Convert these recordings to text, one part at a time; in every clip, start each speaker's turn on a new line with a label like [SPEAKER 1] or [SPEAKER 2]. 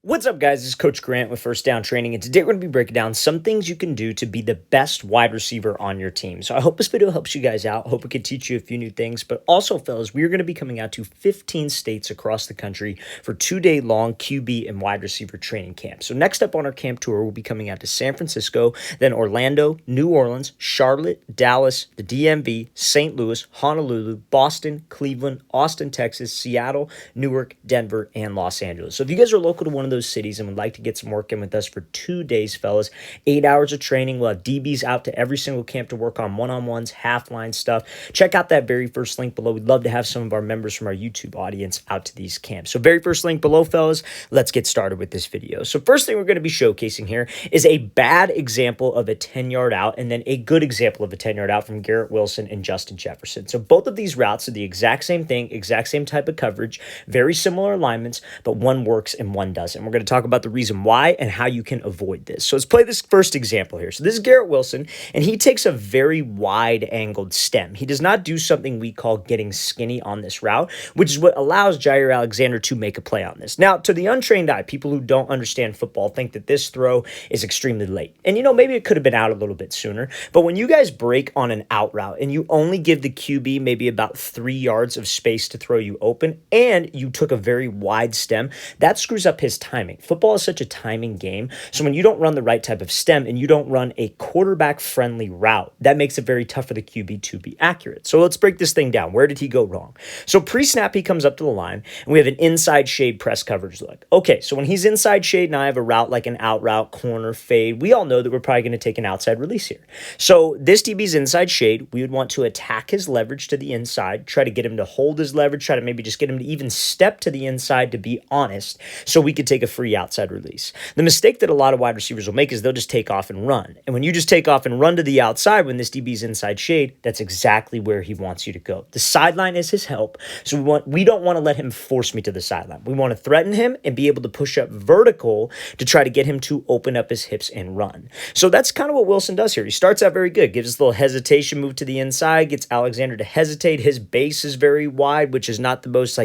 [SPEAKER 1] What's up, guys? This is Coach Grant with First Down Training, and today we're going to be breaking down some things you can do to be the best wide receiver on your team. So I hope this video helps you guys out. I hope it can teach you a few new things. But also, fellas, we are going to be coming out to 15 states across the country for 2-day long QB and wide receiver training camp. So next up on our camp tour, we'll be coming out to San Francisco, then Orlando, New Orleans, Charlotte, Dallas, the DMV, St. Louis, Honolulu, Boston, Cleveland, Austin, Texas, Seattle, Newark, Denver, and Los Angeles. So if you guys are local to one of those cities and would like to get some work in with us for 2 days, fellas, 8 hours of training. We'll have DBs out to every single camp to work on one-on-ones, half-line stuff. Check out that very first link below. We'd love to have some of our members from our YouTube audience out to these camps. So very first link below, fellas. Let's get started with this video. So first thing we're going to be showcasing here is a bad example of a 10-yard out and then a good example of a 10-yard out from Garrett Wilson and Justin Jefferson. So both of these routes are the exact same thing, exact same type of coverage, very similar alignments, but one works and one doesn't. We're going to talk about the reason why and how you can avoid this. So let's play this first example here. So this is Garrett Wilson, and he takes a very wide angled stem. He does not do something we call getting skinny on this route, which is what allows Jair Alexander to make a play on this. Now, to the untrained eye, people who don't understand football think that this throw is extremely late. And maybe it could have been out a little bit sooner, but when you guys break on an out route and you only give the QB maybe about 3 yards of space to throw you open, and you took a very wide stem, that screws up his timing. Football is such a timing game. So when you don't run the right type of stem and you don't run a quarterback-friendly route, that makes it very tough for the QB to be accurate. So let's break this thing down. Where did he go wrong? So pre-snap, he comes up to the line, and we have an inside shade press coverage look. Okay, so when he's inside shade and I have a route like an out route, corner, fade, we all know that we're probably going to take an outside release here. So this DB's inside shade, we would want to attack his leverage to the inside, try to get him to hold his leverage, try to maybe just get him to even step to the inside, to be honest, so we could take a free outside release. The mistake that a lot of wide receivers will make is they'll just take off and run. And when you just take off and run to the outside when this DB's inside shade, that's exactly where he wants you to go. The sideline is his help. So we don't want to let him force me to the sideline. We want to threaten him and be able to push up vertical to try to get him to open up his hips and run. So that's kind of what Wilson does here. He starts out very good, gives us a little hesitation move to the inside, gets Alexander to hesitate. His base is very wide, which is not the most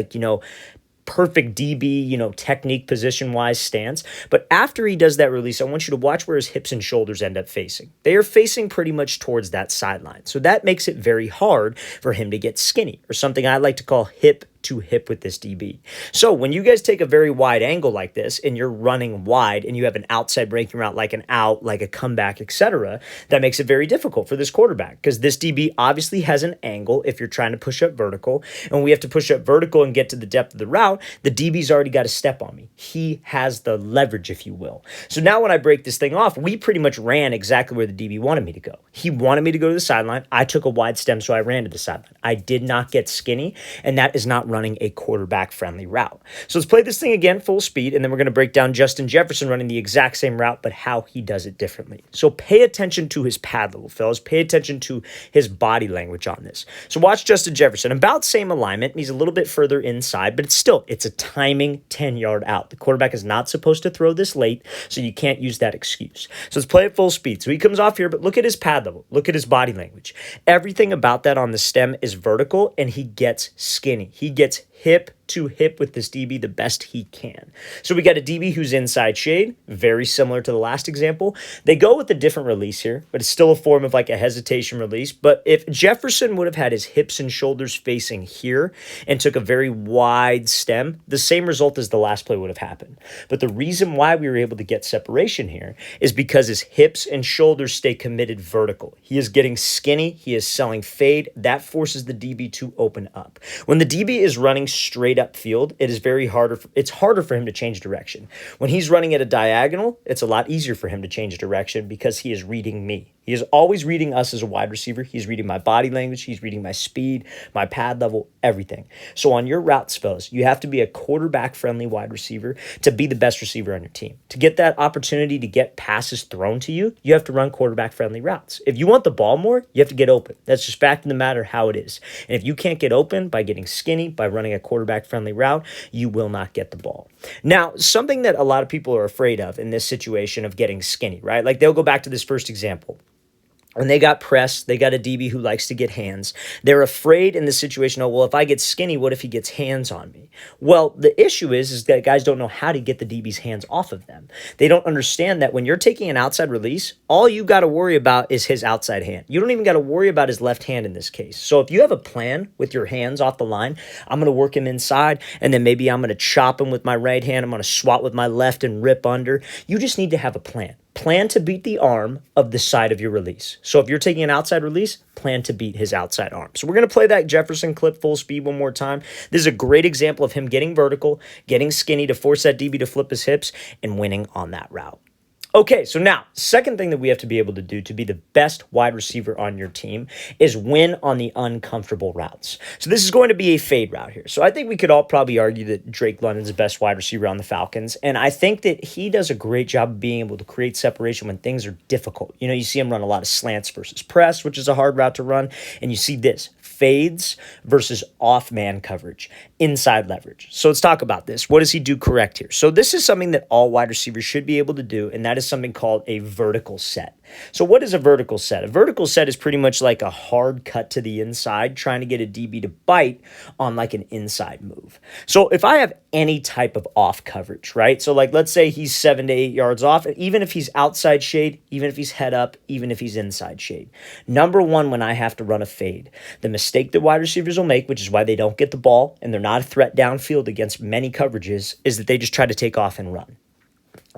[SPEAKER 1] perfect DB, technique position-wise stance. But after he does that release, I want you to watch where his hips and shoulders end up facing. They are facing pretty much towards that sideline. So that makes it very hard for him to get skinny, or something I like to call hip to hip with this DB. So when you guys take a very wide angle like this and you're running wide and you have an outside breaking route like an out, like a comeback, etc., that makes it very difficult for this quarterback because this DB obviously has an angle if you're trying to push up vertical, and when we have to push up vertical and get to the depth of the route, the DB's already got a step on me. He has the leverage, if you will. So now when I break this thing off, we pretty much ran exactly where the DB wanted me to go. He wanted me to go to the sideline. I took a wide stem, so I ran to the sideline. I did not get skinny, and that is not running a quarterback-friendly route. So let's play this thing again full speed, and then we're going to break down Justin Jefferson running the exact same route, but how he does it differently. So pay attention to his pad level, fellas. Pay attention to his body language on this. So watch Justin Jefferson. About same alignment. He's a little bit further inside, but it's a timing 10-yard out. The quarterback is not supposed to throw this late, so you can't use that excuse. So let's play it full speed. So he comes off here, but look at his pad level. Look at his body language. Everything about that on the stem is vertical, and he gets skinny. He gets hip to hip with this DB the best he can. So we got a DB who's inside shade, very similar to the last example. They go with a different release here, but it's still a form of like a hesitation release. But if Jefferson would have had his hips and shoulders facing here and took a very wide stem, the same result as the last play would have happened. But the reason why we were able to get separation here is because his hips and shoulders stay committed vertical. He is getting skinny. He is selling fade. That forces the DB to open up. When the DB is running straight up field, it's harder for him to change direction. When he's running at a diagonal, it's a lot easier for him to change direction because he is reading me. He is always reading us as a wide receiver. He's reading my body language. He's reading my speed, my pad level, everything. So on your route spells, you have to be a quarterback-friendly wide receiver to be the best receiver on your team. To get that opportunity to get passes thrown to you, you have to run quarterback-friendly routes. If you want the ball more, you have to get open. That's just fact of the matter how it is. And if you can't get open by getting skinny, by running a quarterback-friendly route, you will not get the ball. Now, something that a lot of people are afraid of in this situation of getting skinny, right? Like they'll go back to this first example. When they got pressed, they got a DB who likes to get hands. They're afraid in the situation, oh, well, if I get skinny, what if he gets hands on me? Well, the issue is that guys don't know how to get the DB's hands off of them. They don't understand that when you're taking an outside release, all you got to worry about is his outside hand. You don't even got to worry about his left hand in this case. So if you have a plan with your hands off the line, I'm going to work him inside, and then maybe I'm going to chop him with my right hand. I'm going to swat with my left and rip under. You just need to have a plan. Plan to beat the arm of the side of your release. So if you're taking an outside release, plan to beat his outside arm. So we're going to play that Jefferson clip full speed one more time. This is a great example of him getting vertical, getting skinny to force that DB to flip his hips, and winning on that route. Okay, so now, second thing that we have to be able to do to be the best wide receiver on your team is win on the uncomfortable routes. So this is going to be a fade route here. So I think we could all probably argue that Drake London's the best wide receiver on the Falcons, and I think that he does a great job of being able to create separation when things are difficult. You know, you see him run a lot of slants versus press, which is a hard route to run, and you see this, fades versus off-man coverage, inside leverage. So let's talk about this. What does he do correct here? So this is something that all wide receivers should be able to do, and that is something called a vertical set. So what is a vertical set? A vertical set is pretty much like a hard cut to the inside, trying to get a DB to bite on like an inside move. So if I have any type of off coverage, right? So like, let's say he's 7 to 8 yards off, and even if he's outside shade, even if he's head up, even if he's inside shade. Number one, when I have to run a fade, the mistake that wide receivers will make, which is why they don't get the ball and they're not a threat downfield against many coverages, is that they just try to take off and run.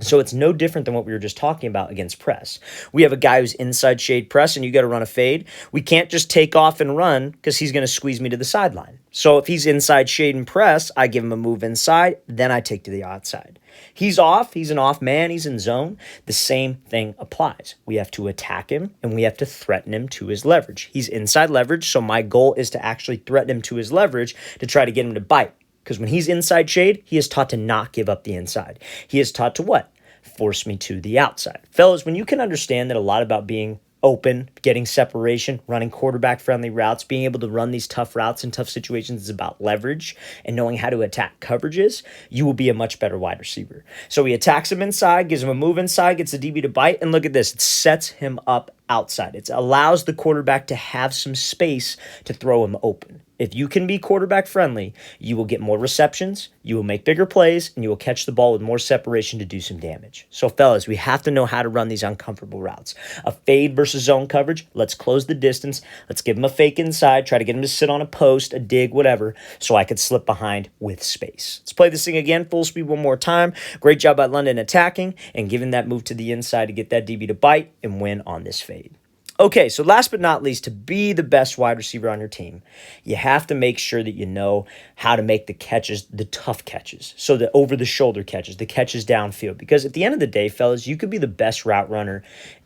[SPEAKER 1] So it's no different than what we were just talking about against press. We have a guy who's inside shade press and you got to run a fade. We can't just take off and run because he's going to squeeze me to the sideline. So if he's inside shade and press, I give him a move inside, then I take to the outside. He's off. He's an off man. He's in zone. The same thing applies. We have to attack him and we have to threaten him to his leverage. He's inside leverage, so my goal is to actually threaten him to his leverage to try to get him to bite. Because when he's inside shade, he is taught to not give up the inside. He is taught to what? Force me to the outside. Fellas, when you can understand that a lot about being open, getting separation, running quarterback-friendly routes, being able to run these tough routes in tough situations is about leverage and knowing how to attack coverages, you will be a much better wide receiver. So he attacks him inside, gives him a move inside, gets the DB to bite, and look at this. It sets him up outside. It allows the quarterback to have some space to throw him open. If you can be quarterback friendly, you will get more receptions, you will make bigger plays, and you will catch the ball with more separation to do some damage. So fellas, we have to know how to run these uncomfortable routes. A fade versus zone coverage, let's close the distance. Let's give him a fake inside, try to get him to sit on a post, a dig, whatever, so I could slip behind with space. Let's play this thing again, full speed one more time. Great job by London attacking and giving that move to the inside to get that DB to bite and win on this fade. Okay, so last but not least, to be the best wide receiver on your team, you have to make sure that you know how to make the catches, the tough catches, so the over-the-shoulder catches, the catches downfield. Because at the end of the day, fellas, you could be the best route runner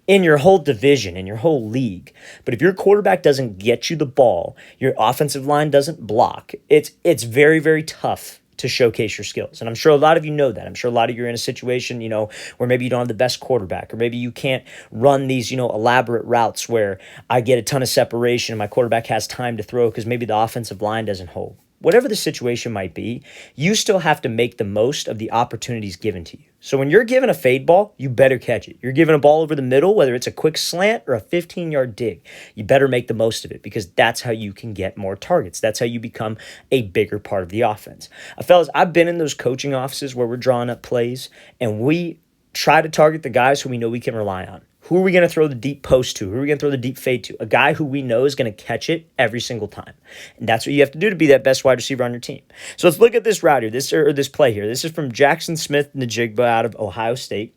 [SPEAKER 1] in your whole division, in your whole league. But if your quarterback doesn't get you the ball, your offensive line doesn't block, it's very, very tough to showcase your skills. And I'm sure a lot of you know that. I'm sure a lot of you are in a situation, where maybe you don't have the best quarterback, or maybe you can't run these, elaborate routes where I get a ton of separation and my quarterback has time to throw because maybe the offensive line doesn't hold. Whatever the situation might be, you still have to make the most of the opportunities given to you. So when you're given a fade ball, you better catch it. You're given a ball over the middle, whether it's a quick slant or a 15-yard dig, you better make the most of it because that's how you can get more targets. That's how you become a bigger part of the offense. Fellas, I've been in those coaching offices where we're drawing up plays and we try to target the guys who we know we can rely on. Who are we going to throw the deep post to? Who are we going to throw the deep fade to? A guy who we know is going to catch it every single time. And that's what you have to do to be that best wide receiver on your team. So let's look at this route here, this play here. This is from Jackson Smith-Njigba out of Ohio State.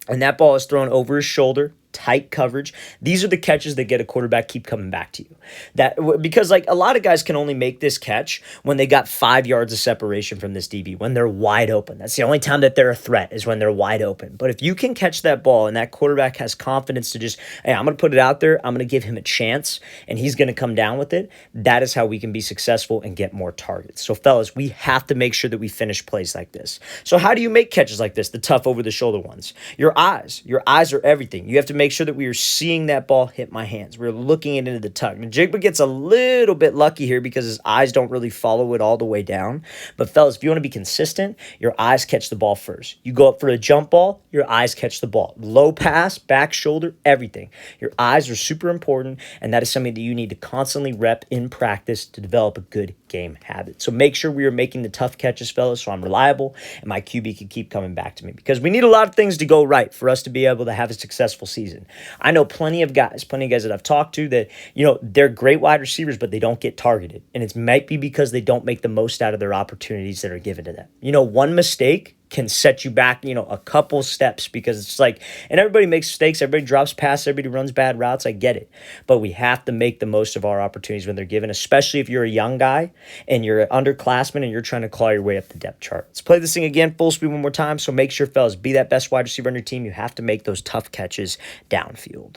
[SPEAKER 1] And that ball is thrown over his shoulder, tight coverage. These are the catches that get a quarterback keep coming back to you. Because a lot of guys can only make this catch when they got 5 yards of separation from this DB, when they're wide open. That's the only time that they're a threat is when they're wide open. But if you can catch that ball and that quarterback has confidence to just, hey, I'm going to put it out there, I'm going to give him a chance, and he's going to come down with it, that is how we can be successful and get more targets. So fellas, we have to make sure that we finish plays like this. So how do you make catches like this, the tough over-the-shoulder ones? Your eyes are everything. You have to make make sure that we are seeing that ball hit my hands. We're looking it into the tuck. Now, Jigba gets a little bit lucky here because his eyes don't really follow it all the way down. But fellas, if you want to be consistent, your eyes catch the ball first. You go up for a jump ball, your eyes catch the ball. Low pass, back shoulder, everything. Your eyes are super important, and that is something that you need to constantly rep in practice to develop a good game habit. So make sure we are making the tough catches, fellas, so I'm reliable and my QB can keep coming back to me, because we need a lot of things to go right for us to be able to have a successful season. I know plenty of guys that I've talked to that, they're great wide receivers, but they don't get targeted. And it might be because they don't make the most out of their opportunities that are given to them. One mistake can set you back, a couple steps, because it's like, and everybody makes mistakes, everybody drops passes, everybody runs bad routes, I get it. But we have to make the most of our opportunities when they're given, especially if you're a young guy and you're an underclassman and you're trying to claw your way up the depth chart. Let's play this thing again, full speed one more time. So make sure, fellas, be that best wide receiver on your team. You have to make those tough catches downfield.